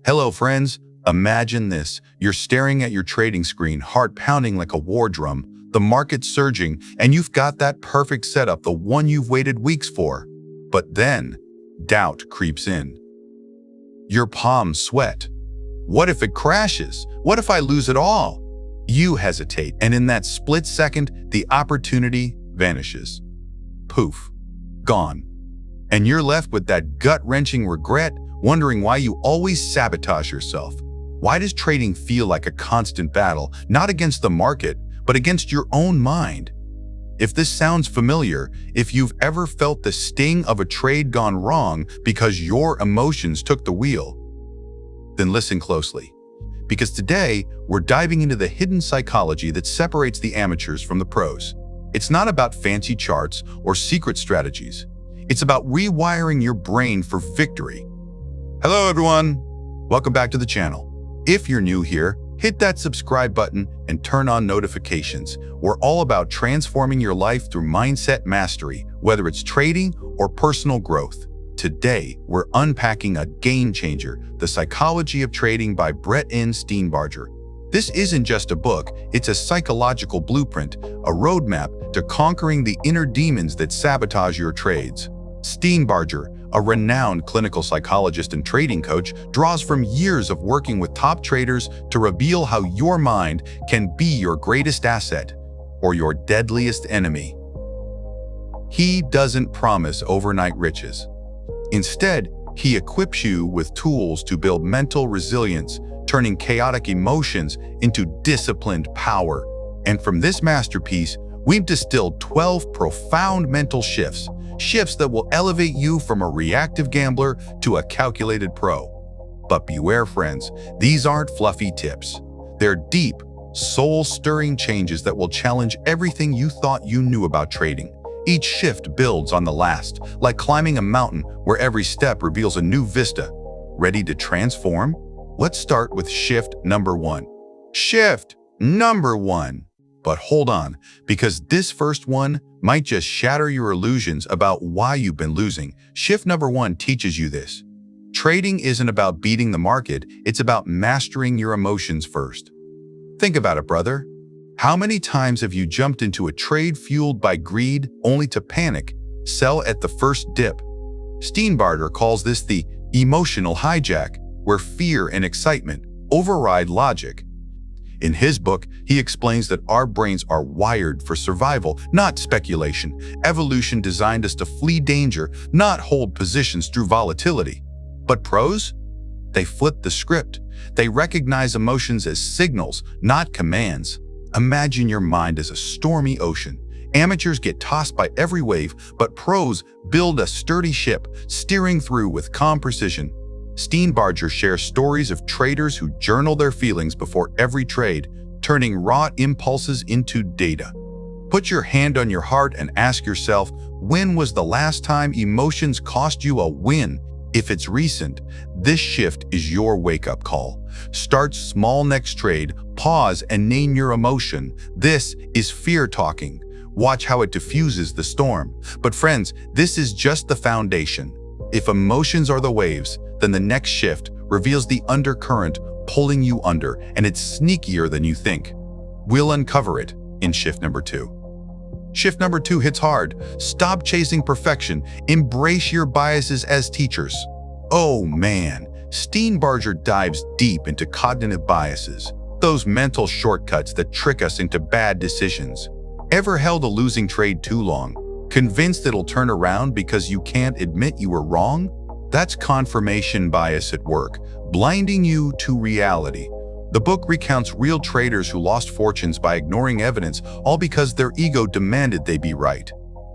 Hello, friends. Imagine this. You're staring at your trading screen, heart pounding like a war drum, the market surging, and you've got that perfect setup, the one you've waited weeks for. But then, doubt creeps in. Your palms sweat. What if it crashes? What if I lose it all? You hesitate, and in that split second, the opportunity vanishes. Poof. Gone. And you're left with that gut-wrenching regret, wondering why you always sabotage yourself. Why does trading feel like a constant battle, not against the market, but against your own mind? If this sounds familiar, if you've ever felt the sting of a trade gone wrong because your emotions took the wheel, then listen closely. Because today, we're diving into the hidden psychology that separates the amateurs from the pros. It's not about fancy charts or secret strategies. It's about rewiring your brain for victory. Hello, everyone. Welcome back to the channel. If you're new here, hit that subscribe button and turn on notifications. We're all about transforming your life through mindset mastery, whether it's trading or personal growth. Today, we're unpacking a game changer, The Psychology of Trading by Steenbarger. This isn't just a book, it's a psychological blueprint, a roadmap to conquering the inner demons that sabotage your trades. Steenbarger, a renowned clinical psychologist and trading coach, draws from years of working with top traders to reveal how your mind can be your greatest asset or your deadliest enemy. He doesn't promise overnight riches. Instead, he equips you with tools to build mental resilience, turning chaotic emotions into disciplined power. And from this masterpiece, we've distilled 12 profound mental shifts that will elevate you from a reactive gambler to a calculated pro. But beware, friends, these aren't fluffy tips. They're deep, soul-stirring changes that will challenge everything you thought you knew about trading. Each shift builds on the last, like climbing a mountain where every step reveals a new vista. Ready to transform? Let's start with shift number 1. Shift number 1. But hold on, because this first one might just shatter your illusions about why you've been losing. Shift number 1 teaches you this. Trading isn't about beating the market, it's about mastering your emotions first. Think about it, brother. How many times have you jumped into a trade fueled by greed only to panic, sell at the first dip? Steenbarger calls this the emotional hijack, where fear and excitement override logic. In his book, he explains that our brains are wired for survival, not speculation. Evolution designed us to flee danger, not hold positions through volatility. But pros? They flip the script. They recognize emotions as signals, not commands. Imagine your mind as a stormy ocean. Amateurs get tossed by every wave, but pros build a sturdy ship, steering through with calm precision. Steenbarger shares stories of traders who journal their feelings before every trade, turning raw impulses into data. Put your hand on your heart and ask yourself, when was the last time emotions cost you a win? If it's recent, this shift is your wake-up call. Start small next trade, pause and name your emotion. This is fear talking. Watch how it diffuses the storm. But friends, this is just the foundation. If emotions are the waves, then the next shift reveals the undercurrent pulling you under, and it's sneakier than you think. We'll uncover it in shift number 2. Shift number 2 hits hard. Stop chasing perfection. Embrace your biases as teachers. Oh man, Steenbarger dives deep into cognitive biases, those mental shortcuts that trick us into bad decisions. Ever held a losing trade too long, convinced it'll turn around because you can't admit you were wrong? That's confirmation bias at work, blinding you to reality. The book recounts real traders who lost fortunes by ignoring evidence, all because their ego demanded they be right.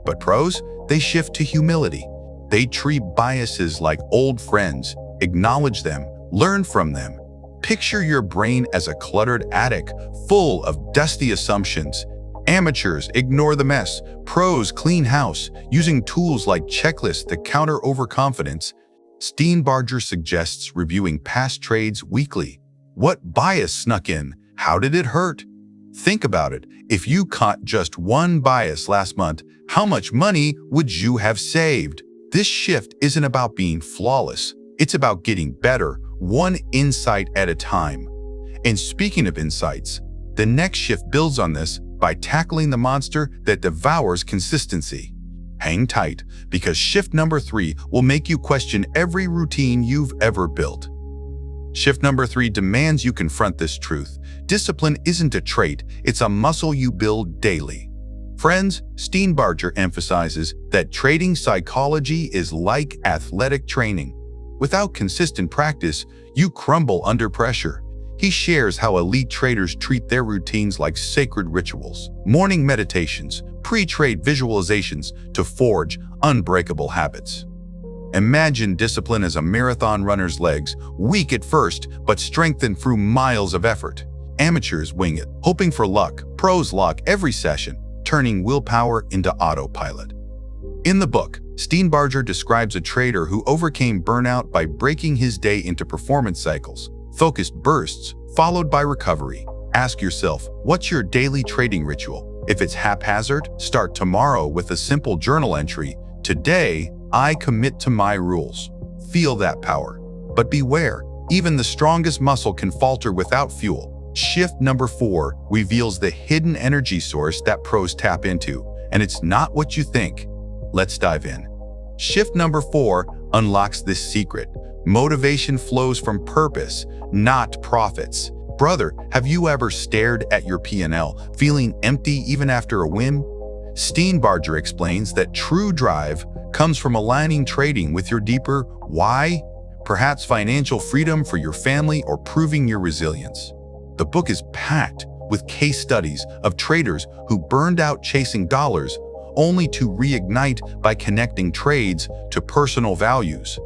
But pros, they shift to humility. They treat biases like old friends, acknowledge them, learn from them. Picture your brain as a cluttered attic, full of dusty assumptions. Amateurs ignore the mess. Pros clean house, using tools like checklists that counter overconfidence. Steenbarger suggests reviewing past trades weekly. What bias snuck in? How did it hurt? Think about it. If you caught just one bias last month, how much money would you have saved? This shift isn't about being flawless. It's about getting better, one insight at a time. And speaking of insights, the next shift builds on this by tackling the monster that devours consistency. Hang tight, because shift number 3 will make you question every routine you've ever built. Shift number 3 demands you confront this truth. Discipline isn't a trait, it's a muscle you build daily. Friends, Steenbarger emphasizes that trading psychology is like athletic training. Without consistent practice, you crumble under pressure. He shares how elite traders treat their routines like sacred rituals, morning meditations, pre-trade visualizations to forge unbreakable habits. Imagine discipline as a marathon runner's legs, weak at first, but strengthened through miles of effort. Amateurs wing it, hoping for luck. Pros lock every session, turning willpower into autopilot. In the book, Steenbarger describes a trader who overcame burnout by breaking his day into performance cycles, focused bursts, followed by recovery. Ask yourself, what's your daily trading ritual? If it's haphazard, start tomorrow with a simple journal entry. Today, I commit to my rules. Feel that power. But beware, even the strongest muscle can falter without fuel. Shift number 4 reveals the hidden energy source that pros tap into, and it's not what you think. Let's dive in. Shift number 4 unlocks this secret. Motivation flows from purpose, not profits. Brother, have you ever stared at your P&L, feeling empty even after a win? Steenbarger explains that true drive comes from aligning trading with your deeper why, perhaps financial freedom for your family or proving your resilience. The book is packed with case studies of traders who burned out chasing dollars only to reignite by connecting trades to personal values.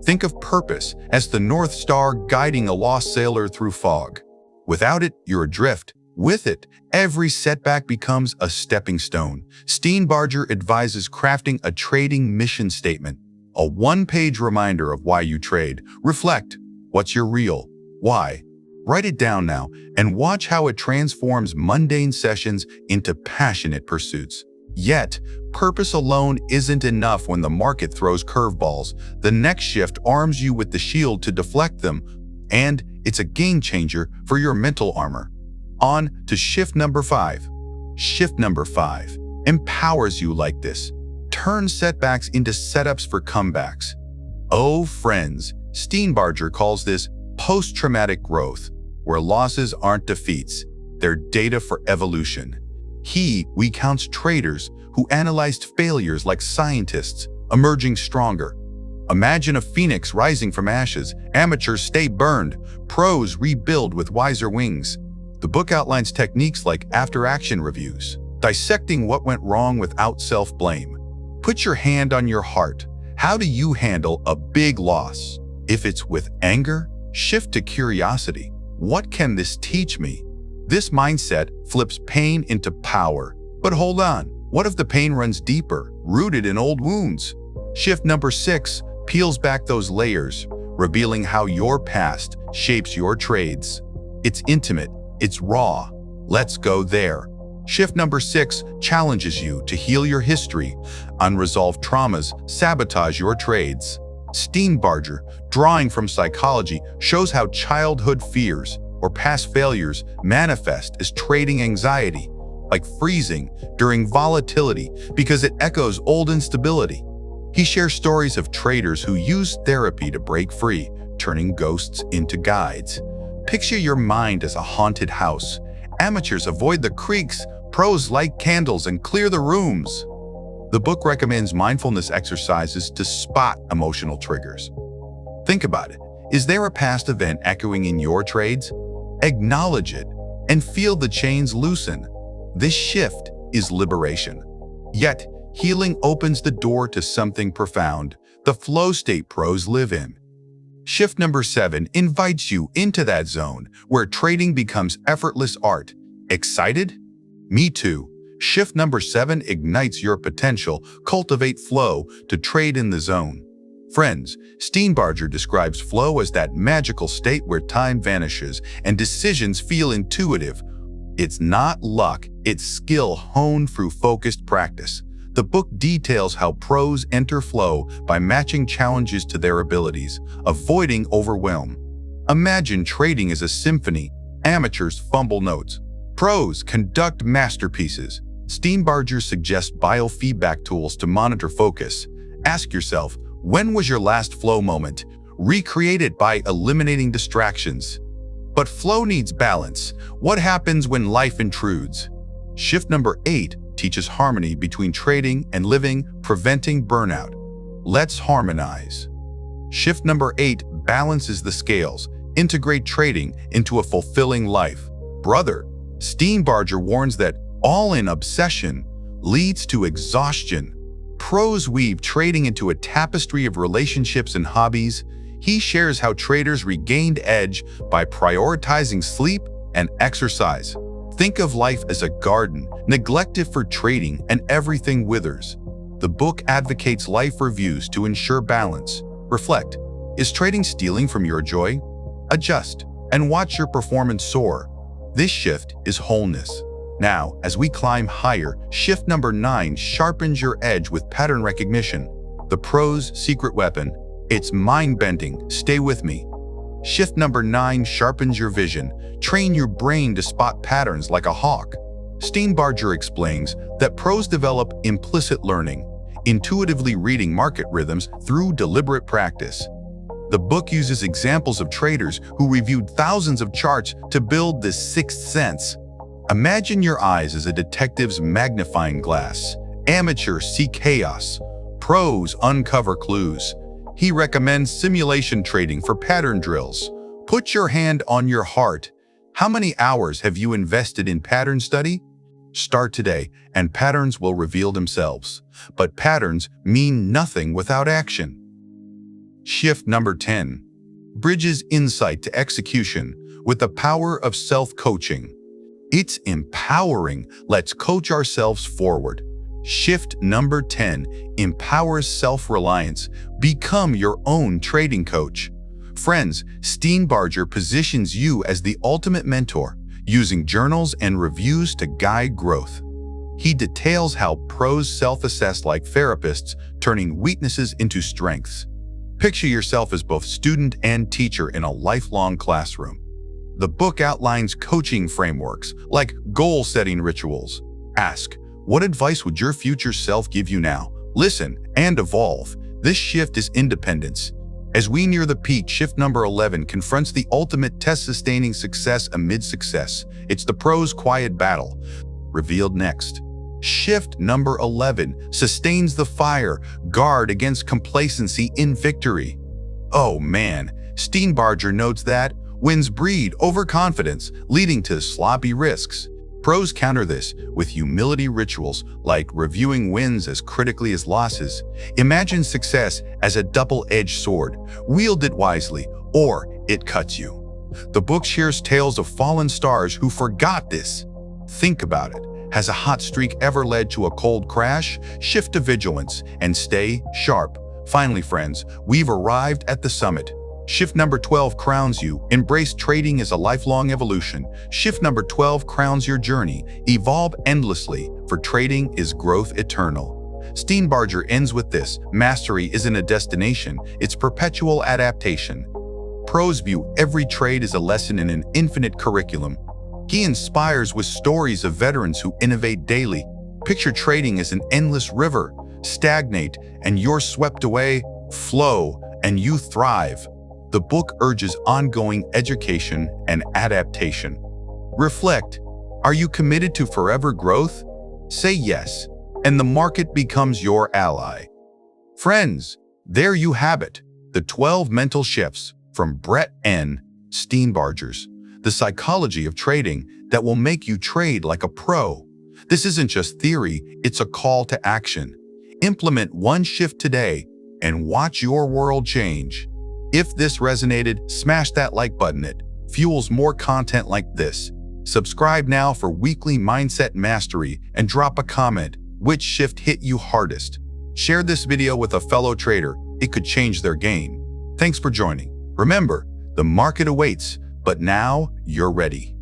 Think of purpose as the North Star guiding a lost sailor through fog. Without it, you're adrift. With it, every setback becomes a stepping stone. Steenbarger advises crafting a trading mission statement, a one-page reminder of why you trade. Reflect, what's your real why? Write it down now and watch how it transforms mundane sessions into passionate pursuits. Yet, purpose alone isn't enough when the market throws curveballs. The next shift arms you with the shield to deflect them, and it's a game changer for your mental armor. On to shift number 5. Shift number 5 empowers you like this. Turn setbacks into setups for comebacks. Oh, friends, Steenbarger calls this post-traumatic growth, where losses aren't defeats, they're data for evolution. He recounts traders who analyzed failures like scientists, emerging stronger. Imagine a phoenix rising from ashes. Amateurs stay burned, pros rebuild with wiser wings. The book outlines techniques like after-action reviews, dissecting what went wrong without self-blame. Put your hand on your heart. How do you handle a big loss? If it's with anger, shift to curiosity. What can this teach me? This mindset flips pain into power. But hold on, what if the pain runs deeper, rooted in old wounds? Shift number 6 peels back those layers, revealing how your past shapes your trades. It's intimate, it's raw. Let's go there. Shift number 6 challenges you to heal your history. Unresolved traumas sabotage your trades. Steenbarger, drawing from psychology, shows how childhood fears or past failures manifest as trading anxiety, like freezing during volatility because it echoes old instability. He shares stories of traders who used therapy to break free, turning ghosts into guides. Picture your mind as a haunted house. Amateurs avoid the creaks, pros light candles and clear the rooms. The book recommends mindfulness exercises to spot emotional triggers. Think about it. Is there a past event echoing in your trades? Acknowledge it and feel the chains loosen. This shift is liberation. Yet, healing opens the door to something profound, the flow state pros live in. Shift number 7 invites you into that zone where trading becomes effortless art. Excited? Me too. Shift number 7 ignites your potential, cultivate flow to trade in the zone. Friends, Steenbarger describes flow as that magical state where time vanishes and decisions feel intuitive. It's not luck, it's skill honed through focused practice. The book details how pros enter flow by matching challenges to their abilities, avoiding overwhelm. Imagine trading as a symphony. Amateurs fumble notes. Pros conduct masterpieces. Steenbarger suggests biofeedback tools to monitor focus. Ask yourself, when was your last flow moment? Recreate it by eliminating distractions. But flow needs balance. What happens when life intrudes? Shift number 8 teaches harmony between trading and living, preventing burnout. Let's harmonize. Shift number 8 balances the scales. Integrate trading into a fulfilling life. Brother, Steenbarger warns that all-in obsession leads to exhaustion. Pros weave trading into a tapestry of relationships and hobbies. He shares how traders regained edge by prioritizing sleep and exercise. Think of life as a garden, neglected for trading, and everything withers. The book advocates life reviews to ensure balance. Reflect, is trading stealing from your joy? Adjust, and watch your performance soar. This shift is wholeness. Now, as we climb higher, shift number 9 sharpens your edge with pattern recognition. The pro's secret weapon. It's mind-bending. Stay with me. Shift number 9 sharpens your vision. Train your brain to spot patterns like a hawk. Steenbarger explains that pros develop implicit learning, intuitively reading market rhythms through deliberate practice. The book uses examples of traders who reviewed thousands of charts to build this sixth sense. Imagine your eyes as a detective's magnifying glass. Amateurs see chaos. Pros uncover clues. He recommends simulation trading for pattern drills. Put your hand on your heart. How many hours have you invested in pattern study? Start today, and patterns will reveal themselves. But patterns mean nothing without action. Shift number 10 bridges insight to execution with the power of self-coaching. It's empowering. Let's coach ourselves forward. Shift number 10 empowers self-reliance. Become your own trading coach. Friends, Steenbarger positions you as the ultimate mentor, using journals and reviews to guide growth. He details how pros self-assess like therapists, turning weaknesses into strengths. Picture yourself as both student and teacher in a lifelong classroom. The book outlines coaching frameworks like goal-setting rituals. Ask, what advice would your future self give you now? Listen and evolve. This shift is independence. As we near the peak, shift number 11 confronts the ultimate test, sustaining success amid success. It's the pro's quiet battle. Revealed next. Shift number 11 sustains the fire, guard against complacency in victory. Oh man, Steenbarger notes that wins breed overconfidence, leading to sloppy risks. Pros counter this with humility rituals like reviewing wins as critically as losses. Imagine success as a double-edged sword. Wield it wisely, or it cuts you. The book shares tales of fallen stars who forgot this. Think about it. Has a hot streak ever led to a cold crash? Shift to vigilance and stay sharp. Finally, friends, we've arrived at the summit. Shift number 12 crowns you. Embrace trading as a lifelong evolution. Shift number 12 crowns your journey. Evolve endlessly, for trading is growth eternal. Steenbarger ends with this: mastery isn't a destination, it's perpetual adaptation. Pros view every trade as a lesson in an infinite curriculum. He inspires with stories of veterans who innovate daily. Picture trading as an endless river. Stagnate, and you're swept away. Flow, and you thrive. The book urges ongoing education and adaptation. Reflect. Are you committed to forever growth? Say yes, and the market becomes your ally. Friends, there you have it. The 12 mental shifts from Brett N. Steenbarger's The Psychology of Trading that will make you trade like a pro. This isn't just theory, it's a call to action. Implement one shift today and watch your world change. If this resonated, smash that like button. It fuels more content like this. Subscribe now for weekly mindset mastery and drop a comment. Which shift hit you hardest? Share this video with a fellow trader. It could change their game. Thanks for joining. Remember, the market awaits, but now you're ready.